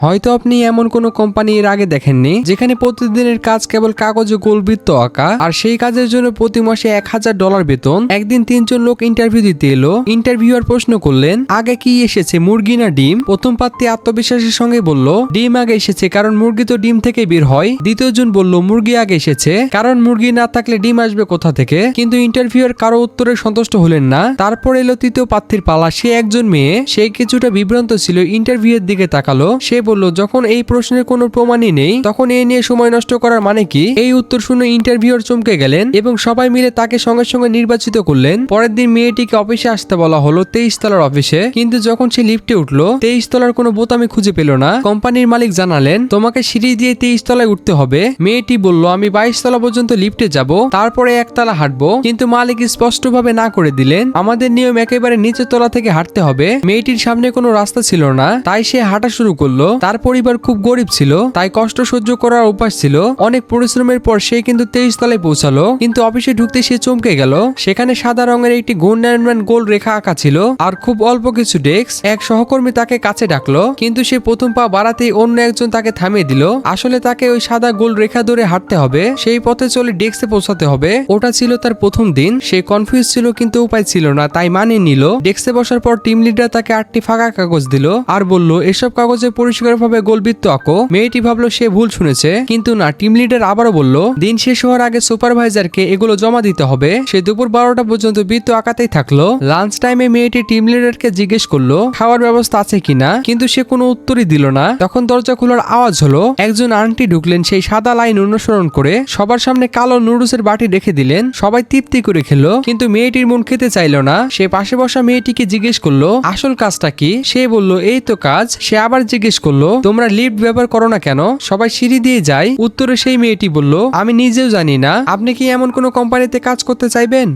হয়তো আপনি এমন কোনো কোম্পানি এর আগে দেখেননি যেখানে প্রতিদিনের কাজ কেবল কাগজে গোলবৃত্ত আঁকা, আর সেই কাজের জন্য প্রতি মাসে $1000 বেতন। একদিন 3জন লোক ইন্টারভিউ দিতে এলো। ইন্টারভিউয়ার প্রশ্ন করলেন, আগে কি এসেছে, মুরগি না ডিম? প্রথম প্রার্থী আত্মবিশ্বাসের সঙ্গে বলল, ডিম আগে এসেছে, কারণ মুরগি তো ডিম থেকে বের হয়। দ্বিতীয়জন বলল, মুরগি আগে এসেছে, কারণ মুরগি না থাকলে ডিম আসবে কোথা থেকে? কিন্তু ইন্টারভিউয়ার কারো উত্তরে সন্তুষ্ট হলেন না। তারপর এলো তৃতীয় প্রার্থীর পালা। সে একজন মেয়ে, সে কিছুটা বিভ্রান্ত ছিল। ইন্টারভিউয়ের দিকে তাকালো। সে বলল, যখন এই প্রশ্নের কোনো প্রমাণই নেই তখন এ নিয়ে সময় নষ্ট করার মানে কি? এই উত্তর শুনে ইন্টারভিউয়ার চমকে গেলেন এবং সবাই মিলে তাকে সঙ্গে সঙ্গে নির্বাচিত করলেন। পরের দিন মেয়েটিকে অফিসে আসতে বলা হলো, 23 তলার অফিসে। কিন্তু যখন সে লিফটে উঠলো, 23 তলার কোনো বোতামই খুঁজে পেল না। কোম্পানির মালিক জানালেন, তোমাকে সিঁড়ি দিয়ে 23 তলায় উঠতে হবে। মেয়েটি বলল, আমি 22 তলা পর্যন্ত লিফটে যাব, তারপরে একতলা হাঁটবো। কিন্তু মালিক স্পষ্টভাবে না করে দিলেন, আমাদের নিয়ম একেবারে নিচের তলা থেকে হাঁটতে হবে। মেয়েটির সামনে কোনো রাস্তা ছিল না, তাই সে হাঁটা শুরু করলো। তার পরিবার খুব গরিব ছিল, তাই কষ্ট সহ্য করার অভ্যাস ছিল। অনেক পরিশ্রমের পর সে কিন্তু 23 তলায় পৌঁছালো। কিন্তু অফিসে ঢুকতে সে চমকে গেল। সেখানে সাদা রঙের একটি ঘূর্ণায়মান গোল রেখা আঁকা ছিল আর খুব অল্প কিছু ডেস্ক। এক সহকর্মী তাকে কাছে ডাকলো, কিন্তু সে প্রথম পা বাড়াতেই অন্য একজন তাকে থামিয়ে দিল। আসলে তাকে ওই সাদা গোল রেখা ধরে হাঁটতে হবে, সেই পথে চলে ডেস্কে পৌঁছাতে হবে। ওটা ছিল তার প্রথম দিন। সে কনফিউজ ছিল, কিন্তু উপায় ছিল না, তাই মানিয়ে নিল। ডেস্কে বসার পর টিম লিডার তাকে 8টি ফাঁকা কাগজ দিল আর বলল, এসব কাগজে পরিষ্কারভাবে গোলবৃত্ত আঁকো। মেয়েটি ভাবলো সে ভুল শুনেছে, কিন্তু না। টিম লিডার আবারও বলল, দিন শেষ হওয়ার আগে সুপারভাইজারকে এগুলো জমা দিতে হবে। সে দুপুর 12টা পর্যন্ত বৃত্ত আঁকাতেই থাকলো। লাঞ্চ টাইমে মেয়েটি টিম লিডারকে জিজ্ঞেস করলো খাওয়ার ব্যবস্থা আছে কিনা, কিন্তু সে কোনো উত্তরই দিল না। তখন দরজা খোলার আওয়াজ হলো। একজন আন্টি ঢুকলেন সেই সাদা লাইন অনুসরণ করে। সবার সামনে কালো নুডলসের বাটি রেখে দিলেন। সবাই তৃপ্তি করে খেলো, কিন্তু মেয়েটির মন খেতে চাইলো না। সে পাশে বসা মেয়েটিকে জিজ্ঞেস করলো, আসল কাজটা কি? সে বলল, এই তো কাজ। সে আবার জিজ্ঞেস করলো, তোমরা লিফট ব্যবহার করো না কেন? সবাই সিঁড়ি দিয়ে যায়। উত্তরে সেই মেয়েটি বলল, আমি নিজেও জানি না। আপনি কি এমন কোনো কোম্পানিতে কাজ করতে চাইবেন?